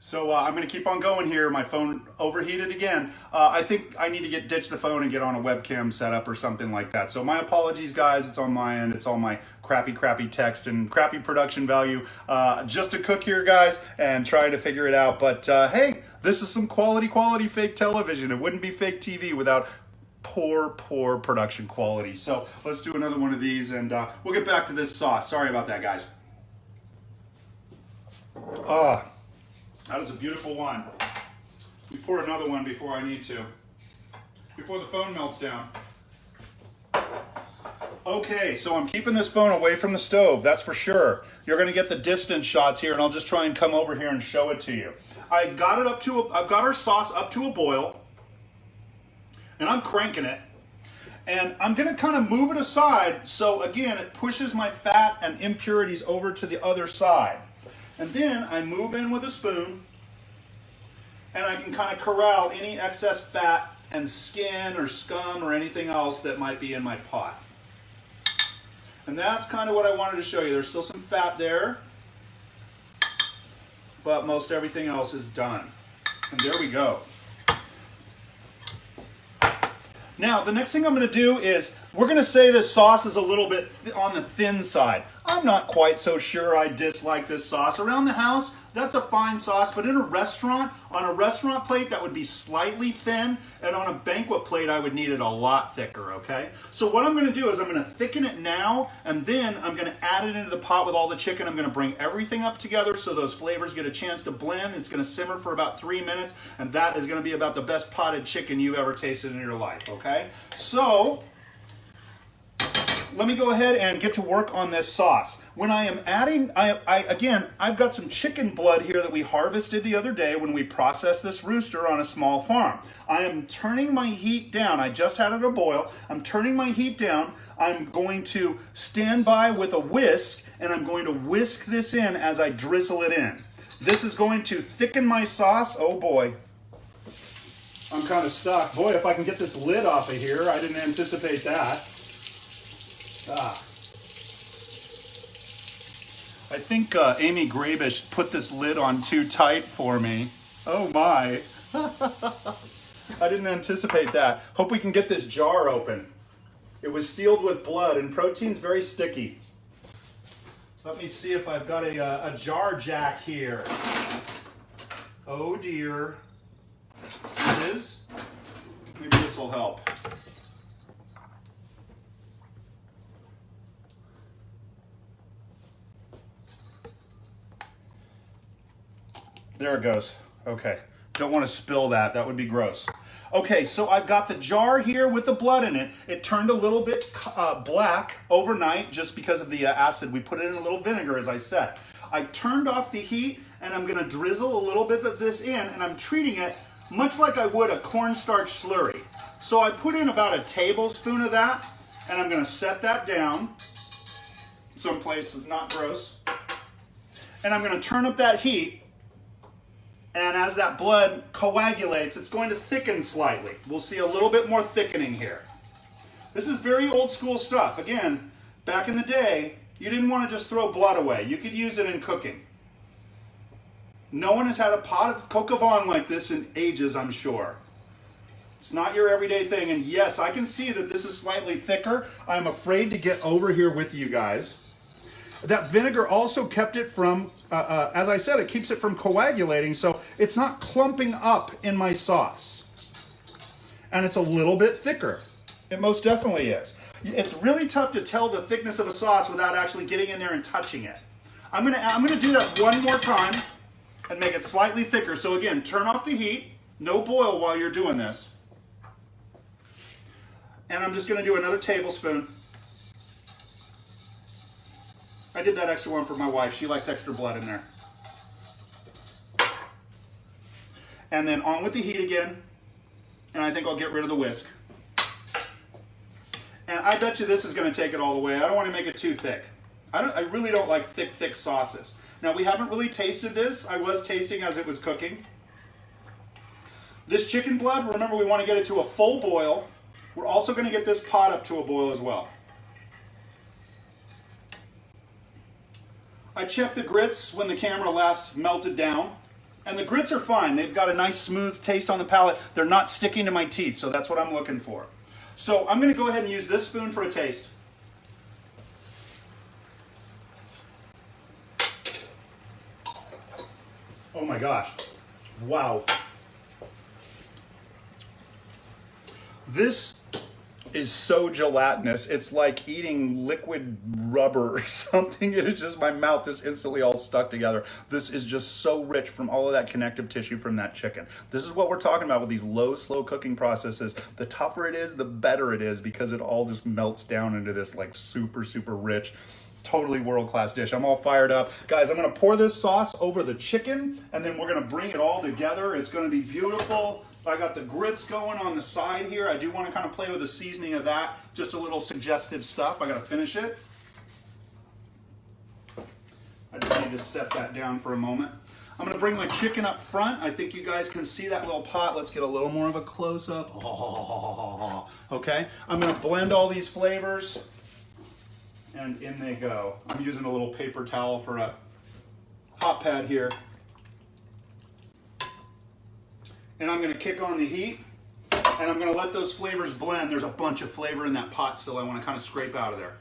So I'm going to keep on going here. My phone overheated again. I think I need to ditch the phone and get on a webcam setup or something like that. So my apologies, guys. It's on my end. It's all my crappy text and crappy production value. Just a cook here, guys, and try to figure it out. But hey, this is some quality fake television. It wouldn't be fake TV without poor production quality. So let's do another one of these, and we'll get back to this sauce. Sorry about that, guys. That is a beautiful one. We pour another one before I need to, before the phone melts down. Okay, so I'm keeping this phone away from the stove, that's for sure. You're gonna get the distance shots here, and I'll just try and come over here and show it to you. I've got our sauce up to a boil, and I'm cranking it. And I'm gonna kind of move it aside, so again, it pushes my fat and impurities over to the other side. And then I move in with a spoon, and I can kind of corral any excess fat and skin or scum or anything else that might be in my pot. And that's kind of what I wanted to show you. There's still some fat there, but most everything else is done. And there we go. Now, the next thing I'm going to do is, we're going to say this sauce is a little bit on the thin side. I'm not quite so sure I dislike this sauce. Around the house, that's a fine sauce, but in a restaurant, on a restaurant plate, that would be slightly thin, and on a banquet plate, I would need it a lot thicker, okay? So what I'm going to do is I'm going to thicken it now, and then I'm going to add it into the pot with all the chicken. I'm going to bring everything up together so those flavors get a chance to blend. It's going to simmer for about 3 minutes, and that is going to be about the best potted chicken you've ever tasted in your life, okay? So let me go ahead and get to work on this sauce. When I am adding, I've got some chicken blood here that we harvested the other day when we processed this rooster on a small farm. I am turning my heat down. I just had it a boil. I'm turning my heat down. I'm going to stand by with a whisk, and I'm going to whisk this in as I drizzle it in. This is going to thicken my sauce. Oh boy, I'm kind of stuck. Boy, if I can get this lid off of here, I didn't anticipate that. I think Amy Grabish put this lid on too tight for me. Oh my. I didn't anticipate that. Hope we can get this jar open. It was sealed with blood, and protein's very sticky. Let me see if I've got a jar jack here. Oh dear. It is? Maybe this will help. There it goes. Okay. Don't want to spill that. That would be gross. Okay, so I've got the jar here with the blood in it. It turned a little bit black overnight just because of the acid. We put it in a little vinegar, as I said. I turned off the heat, and I'm going to drizzle a little bit of this in, and I'm treating it much like I would a cornstarch slurry. So I put in about a tablespoon of that, and I'm going to set that down someplace not gross. And I'm going to turn up that heat. And as that blood coagulates, it's going to thicken slightly. We'll see a little bit more thickening here. This is very old school stuff. Again, back in the day, you didn't want to just throw blood away. You could use it in cooking. No one has had a pot of coq au vin like this in ages, I'm sure. It's not your everyday thing. And yes, I can see that this is slightly thicker. I'm afraid to get over here with you guys. That vinegar also kept it from, as I said, it keeps it from coagulating, so it's not clumping up in my sauce. And it's a little bit thicker. It most definitely is. It's really tough to tell the thickness of a sauce without actually getting in there and touching it. I'm gonna do that one more time and make it slightly thicker. So again, turn off the heat, no boil while you're doing this. And I'm just gonna do another tablespoon. I did that extra one for my wife. She likes extra blood in there. And then on with the heat again. And I think I'll get rid of the whisk. And I bet you this is going to take it all the way. I don't want to make it too thick. I really don't like thick sauces. Now, we haven't really tasted this. I was tasting as it was cooking. This chicken blood, remember, we want to get it to a full boil. We're also going to get this pot up to a boil as well. I checked the grits when the camera last melted down. And the grits are fine. They've got a nice smooth taste on the palate. They're not sticking to my teeth, so that's what I'm looking for. So I'm going to go ahead and use this spoon for a taste. Oh my gosh. Wow. This is so gelatinous. It's like eating liquid rubber or something. It is just, my mouth just instantly all stuck together. This is just so rich from all of that connective tissue from that chicken. This is what we're talking about with these low, slow cooking processes. The tougher it is, the better it is, because it all just melts down into this like super, super rich, totally world-class dish. I'm all fired up. Guys, I'm gonna pour this sauce over the chicken, and then we're gonna bring it all together. It's gonna be beautiful. I got the grits going on the side here. I do want to kind of play with the seasoning of that. Just a little suggestive stuff. I got to finish it. I just need to set that down for a moment. I'm going to bring my chicken up front. I think you guys can see that little pot. Let's get a little more of a close-up. Okay, I'm going to blend all these flavors, and in they go. I'm using a little paper towel for a hot pad here. And I'm going to kick on the heat, and I'm going to let those flavors blend. There's a bunch of flavor in that pot still I want to kind of scrape out of there.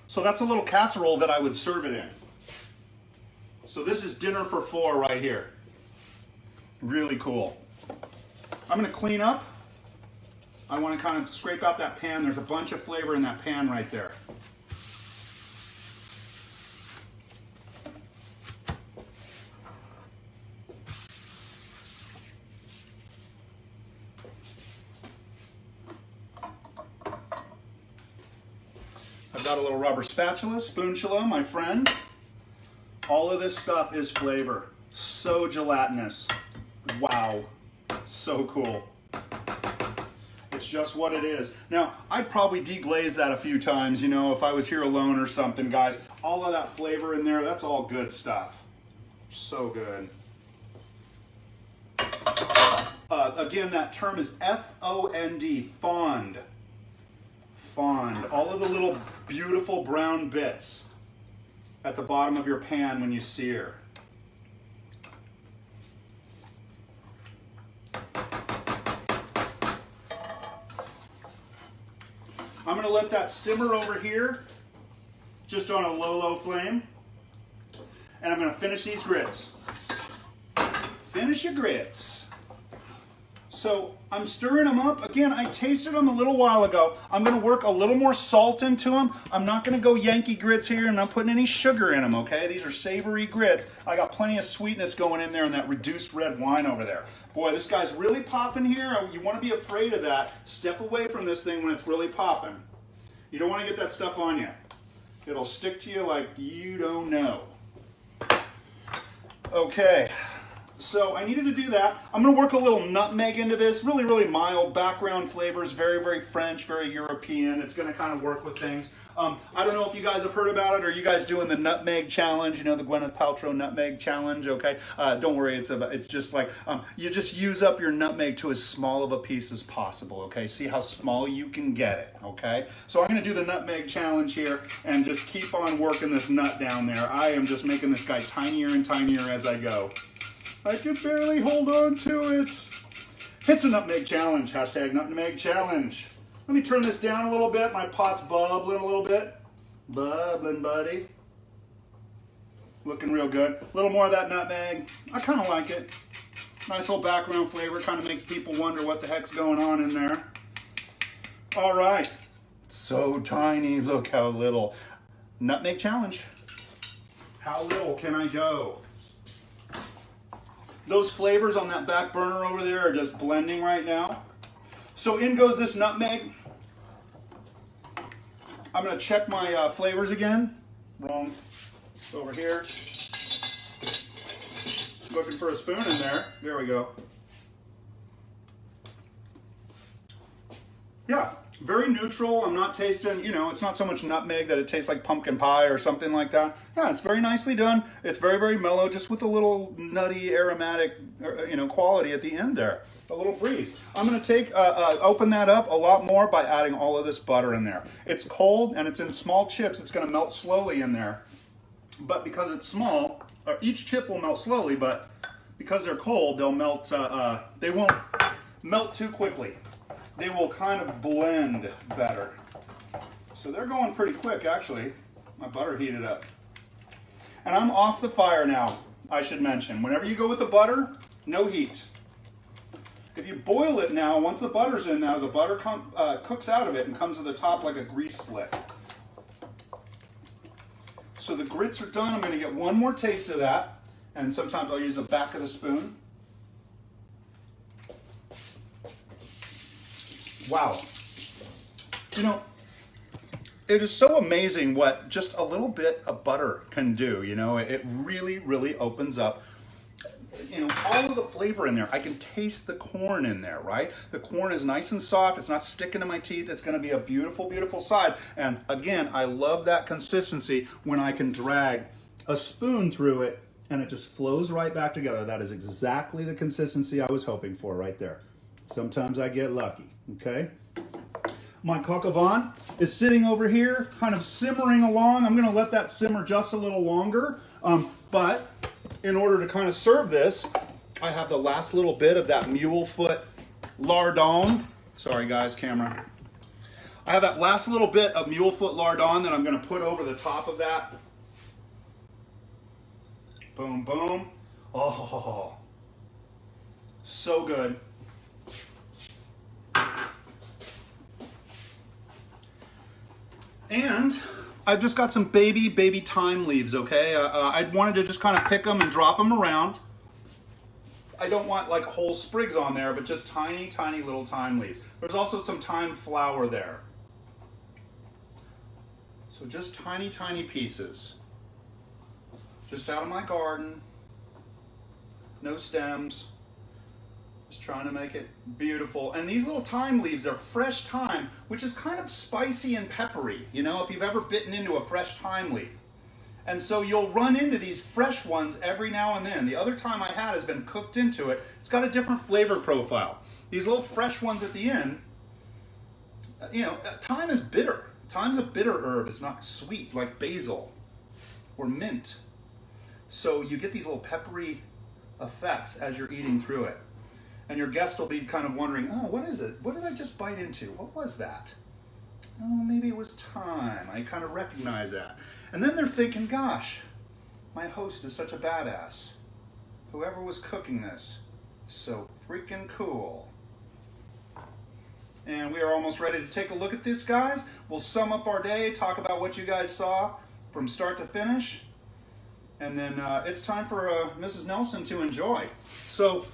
So that's a little casserole that I would serve it in. So this is dinner for 4 right here. Really cool. I'm going to clean up. I want to kind of scrape out that pan. There's a bunch of flavor in that pan right there. I've got a little rubber spatula, spoonchula, my friend. All of this stuff is flavor. So gelatinous. Wow. So cool. It's just what it is. Now, I'd probably deglaze that a few times, you know, if I was here alone or something, guys. All of that flavor in there, that's all good stuff. So good. Again, that term is F-O-N-D, fond. Fond. All of the little beautiful brown bits at the bottom of your pan when you sear. I'm going to let that simmer over here, just on a low flame. And I'm going to finish these grits. Finish your grits. So I'm stirring them up. Again, I tasted them a little while ago. I'm going to work a little more salt into them. I'm not going to go Yankee grits here. I'm not putting any sugar in them, okay? These are savory grits. I got plenty of sweetness going in there in that reduced red wine over there. Boy, this guy's really popping here. You want to be afraid of that. Step away from this thing when it's really popping. You don't want to get that stuff on you. It'll stick to you like you don't know. Okay. So I needed to do that. I'm going to work a little nutmeg into this. Really, really mild background flavors. Very, very French, very European. It's going to kind of work with things. I don't know if you guys have heard about it. Are you guys doing the nutmeg challenge? You know, the Gwyneth Paltrow nutmeg challenge, okay? Don't worry, it's just like, you just use up your nutmeg to as small of a piece as possible, okay? See how small you can get it, okay? So I'm going to do the nutmeg challenge here and just keep on working this nut down there. I am just making this guy tinier and tinier as I go. I can barely hold on to it. It's a nutmeg challenge. Hashtag nutmeg challenge. Let me turn this down a little bit. My pot's bubbling a little bit. Bubbling, buddy. Looking real good. A little more of that nutmeg. I kind of like it. Nice little background flavor. Kind of makes people wonder what the heck's going on in there. All right. So tiny. Look how little. Nutmeg challenge. How little can I go? Those flavors on that back burner over there are just blending right now. So in goes this nutmeg. I'm going to check my flavors again. Wrong. Over here. Looking for a spoon in there. There we go. Yeah, very neutral. I'm not tasting, you know, it's not so much nutmeg that it tastes like pumpkin pie or something like that. Yeah, it's very nicely done. It's very, very mellow, just with a little nutty aromatic, you know, quality at the end there. A little breeze. I'm going to take, open that up a lot more by adding all of this butter in there. It's cold and it's in small chips. It's going to melt slowly in there. but because it's small, each chip will melt slowly, but because they're cold, they'll melt, they won't melt too quickly. They will kind of blend better. So they're going pretty quick, actually. My butter heated up. And I'm off the fire now, I should mention. Whenever you go with the butter, no heat. If you boil it now, once the butter's in now, the butter cooks out of it and comes to the top like a grease slick. So the grits are done. I'm going to get one more taste of that. And sometimes I'll use the back of the spoon. Wow. You know, it is so amazing what just a little bit of butter can do. You know, it really, really opens up, you know, all of the flavor in there. I can taste the corn in there, right? The corn is nice and soft. It's not sticking to my teeth. It's going to be a beautiful, beautiful side. And again, I love that consistency when I can drag a spoon through it and it just flows right back together. That is exactly the consistency I was hoping for right there. Sometimes I get lucky, okay? My coq au vin is sitting over here, kind of simmering along. I'm gonna let that simmer just a little longer, but in order to kind of serve this, I have the last little bit of that mule foot lardon. Sorry guys, camera. I have that last little bit of mule foot lardon that I'm gonna put over the top of that. Boom, boom. Oh, so good. And I've just got some baby thyme leaves, okay? I wanted to just kind of pick them and drop them around. I don't want like whole sprigs on there, but just tiny, tiny little thyme leaves. There's also some thyme flower there. So just tiny, tiny pieces. Just out of my garden. No stems. Just trying to make it beautiful. And these little thyme leaves are fresh thyme, which is kind of spicy and peppery, you know, if you've ever bitten into a fresh thyme leaf. And so you'll run into these fresh ones every now and then. The other thyme I had has been cooked into it. It's got a different flavor profile. These little fresh ones at the end, you know, thyme is bitter. Thyme's a bitter herb. It's not sweet like basil or mint. So you get these little peppery effects as you're eating through it. And your guest will be kind of wondering, oh, what is it? What did I just bite into? What was that? Oh, maybe it was thyme. I kind of recognize that. And then they're thinking, gosh, my host is such a badass. Whoever was cooking this is so freaking cool. And we are almost ready to take a look at this, guys. We'll sum up our day, talk about what you guys saw from start to finish. And then it's time for Mrs. Nelson to enjoy. So,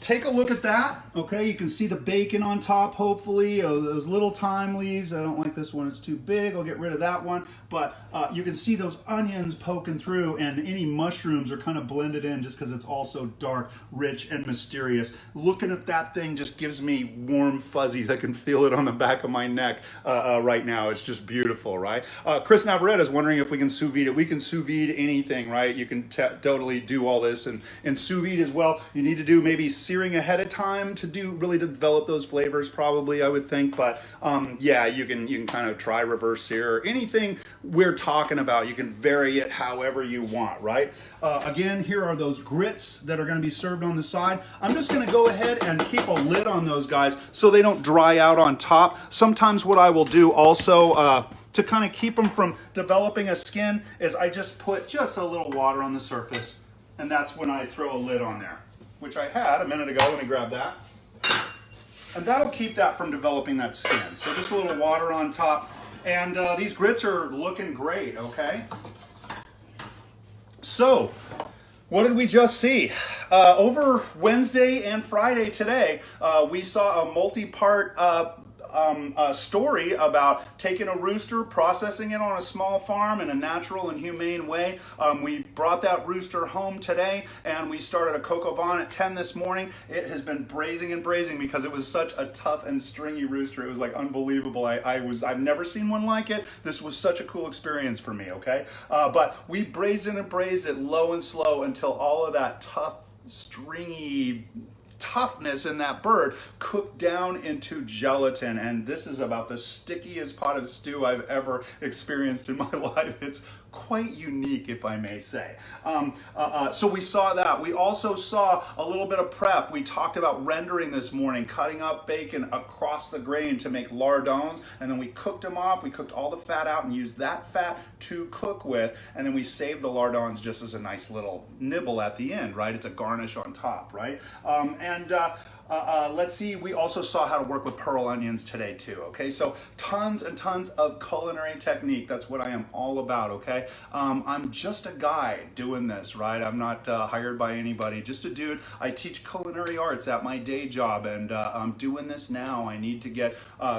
take a look at that, okay? You can see the bacon on top, hopefully, those little thyme leaves. I don't like this one, it's too big. I'll get rid of that one. But you can see those onions poking through, and any mushrooms are kind of blended in just because it's all so dark, rich, and mysterious. Looking at that thing just gives me warm fuzzies. I can feel it on the back of my neck right now. It's just beautiful, right? Chris Navarrete is wondering if we can sous vide it. We can sous vide anything, right? You can totally do all this. And sous vide as well, you need to do maybe searing ahead of time to really develop those flavors, probably, I would think. But yeah, you can kind of try reverse sear. Anything we're talking about, you can vary it however you want, right? Again, here are those grits that are going to be served on the side. I'm just going to go ahead and keep a lid on those guys so they don't dry out on top. Sometimes what I will do also to kind of keep them from developing a skin is I just put just a little water on the surface, and that's when I throw a lid on there, which I had a minute ago. Let me grab that. And that'll keep that from developing that skin. So just a little water on top. And these grits are looking great, okay? So, what did we just see? Over Wednesday and Friday today, we saw a multi-part story about taking a rooster, processing it on a small farm in a natural and humane way. We brought that rooster home today, and we started a coq au vin at 10 this morning. It has been braising and braising because it was such a tough and stringy rooster. It was like unbelievable. I've never seen one like it. This was such a cool experience for me, okay? But we braised it and braised it low and slow until all of that tough, stringy toughness in that bird cooked down into gelatin. And this is about the stickiest pot of stew I've ever experienced in my life. It's quite unique, if I may say. So we saw that. We also saw a little bit of prep. We talked about rendering this morning, cutting up bacon across the grain to make lardons, and then we cooked them off. We cooked all the fat out and used that fat to cook with, and then we saved the lardons just as a nice little nibble at the end, right? It's a garnish on top, right? Let's see, we also saw how to work with pearl onions today too, okay? So tons and tons of culinary technique. That's what I am all about, okay? I'm just a guy doing this, right? I'm not hired by anybody, just a dude. I teach culinary arts at my day job, and I'm doing this now. I need to get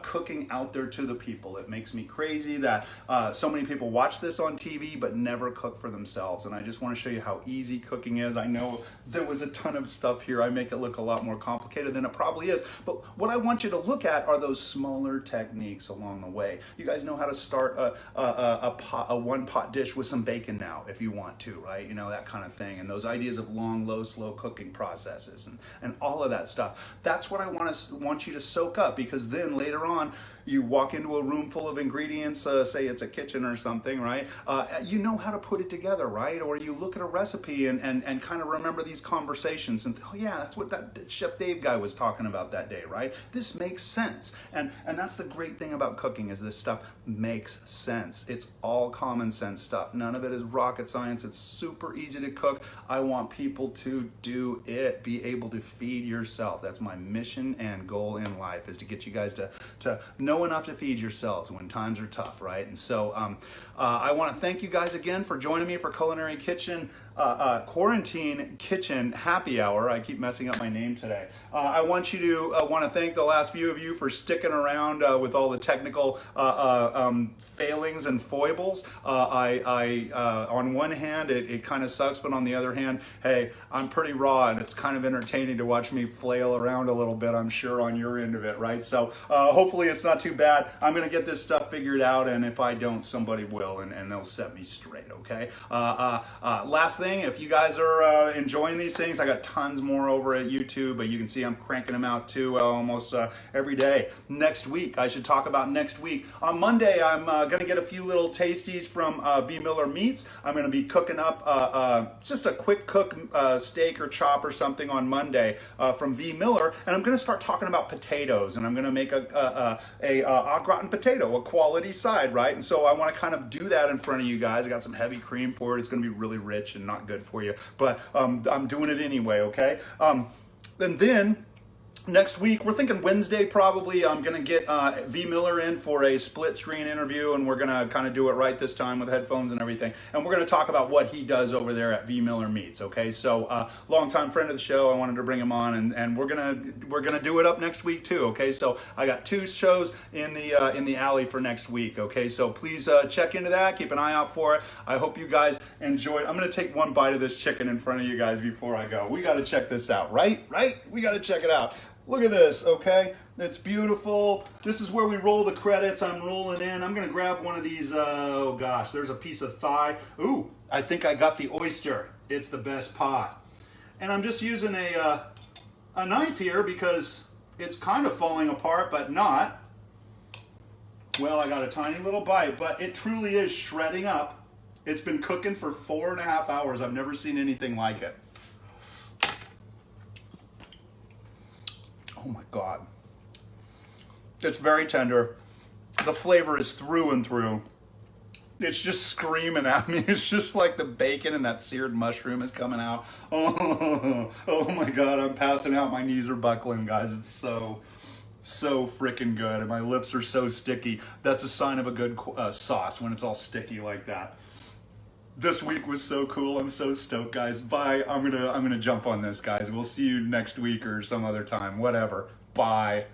cooking out there to the people. It makes me crazy that so many people watch this on TV but never cook for themselves, and I just want to show you how easy cooking is. I know there was a ton of stuff here. I make it look a lot more complicated than it probably is, but what I want you to look at are those smaller techniques along the way. You guys know how to start a one pot dish with some bacon now if you want to, right? You know, that kind of thing, and those ideas of long, low, slow cooking processes and all of that stuff. That's what I want you to soak up, because then later on you walk into a room full of ingredients, say it's a kitchen or something, right? You know how to put it together, right? Or you look at a recipe and kind of remember these conversations and, oh yeah, that's what that Chef Dave guy was talking about that day, right? This makes sense. And that's the great thing about cooking, is this stuff makes sense. It's all common sense stuff. None of it is rocket science. It's super easy to cook. I want people to do it, be able to feed yourself. That's my mission and goal in life, is to get you guys to know enough to feed yourselves when times are tough, right? And so I want to thank you guys again for joining me for Culinary Kitchen, Quarantine Qitchen Happy Hour. I keep messing up my name today. I want you to want to thank the last few of you for sticking around with all the technical failings and foibles. On one hand, it kind of sucks, but on the other hand, hey, I'm pretty raw, and it's kind of entertaining to watch me flail around a little bit, I'm sure, on your end of it, right? So hopefully it's not too bad. I'm going to get this stuff figured out, and if I don't, somebody will, and they'll set me straight, okay? Last thing, if you guys are enjoying these things, I got tons more over at YouTube, but you can see I'm cranking them out too almost every day. Next week, I should talk about next week. On Monday, I'm going to get a few little tasties from V. Miller Meats. I'm going to be cooking up just a quick cook steak or chop or something on Monday from V. Miller, and I'm going to start talking about potatoes, and I'm going to make a au gratin potato, a quality side, right? And so I want to kind of do that in front of you guys. I got some heavy cream for it. It's going to be really rich and not good for you, but I'm doing it anyway, okay? And then next week, we're thinking Wednesday probably, I'm going to get V. Miller in for a split screen interview, and we're going to kind of do it right this time with headphones and everything. And we're going to talk about what he does over there at V. Miller Meats, okay? So longtime friend of the show, I wanted to bring him on, and we're gonna do it up next week too, okay? So I got 2 shows in the alley for next week, okay? So please check into that, keep an eye out for it. I hope you guys enjoyed. I'm going to take one bite of this chicken in front of you guys before I go. We got to check this out, right? We got to check it out. Look at this, okay? It's beautiful. This is where we roll the credits. I'm rolling in. I'm going to grab one of these. Oh, gosh, there's a piece of thigh. Ooh, I think I got the oyster. It's the best pot. And I'm just using a knife here because it's kind of falling apart, but not. Well, I got a tiny little bite, but it truly is shredding up. It's been cooking for 4.5 hours. I've never seen anything like it. Oh my God. It's very tender. The flavor is through and through. It's just screaming at me. It's just like the bacon and that seared mushroom is coming out. Oh my God, I'm passing out. My knees are buckling, guys. It's so freaking good. And my lips are so sticky. That's a sign of a good sauce, when it's all sticky like that. This week was so cool. I'm so stoked, guys. Bye. I'm gonna jump on this, guys. We'll see you next week or some other time. Whatever. Bye.